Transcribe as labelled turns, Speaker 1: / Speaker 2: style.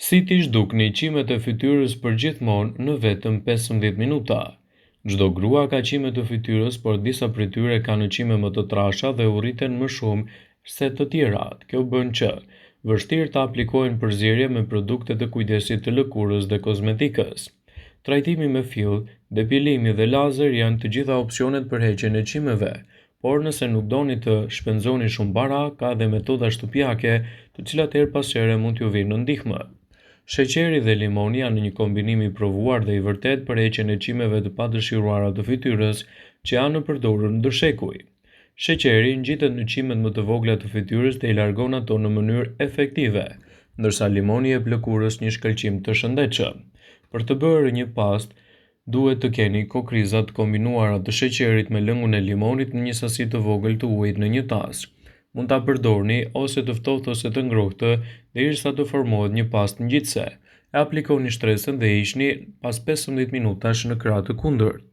Speaker 1: Si t'i zhdukni qimet e fytyrës për gjithmonë në vetëm 15 minuta. Çdo grua ka qime të fytyrës, por disa prej tyre kanë qime më të trasha dhe urriten më shumë se të tjerat. Kjo bën që vështirë të aplikojnë përzierje me produkte të kujdesit të lëkurës dhe kozmetikës. Trajtimi me fill, depilimi dhe lazer janë të gjitha opsionet për heqjen e çimeve, por nëse nuk doni të shpenzoni shumë para, ka edhe metoda shtëpiake, të cilat her pas here mund t'ju vinë në ndihmë. Sheqeri dhe limoni janë një kombinim i provuar dhe i vërtet për heqjen e çimeve të padëshiruara të fytyrës që janë përdorur ndër shekuj. Sheqeri ngjitet në qimet më të vogla të fytyrës dhe i largon ato në mënyrë efektive, ndërsa limoni jep lëkurës një shkëlqim të shëndetshëm. Për të bërë një pastë, duhet të keni kokriza të kombinuara të sheqerit me lëngun e limonit në një sasi të vogël të ujit në një tas. Mund ta përdorni ose të ftohtë ose të ngrohtë derisa të formohet një pastë ngjitëse. E aplikoni shtresën dhe hiqni pas 15 minutash në krah të kundërt.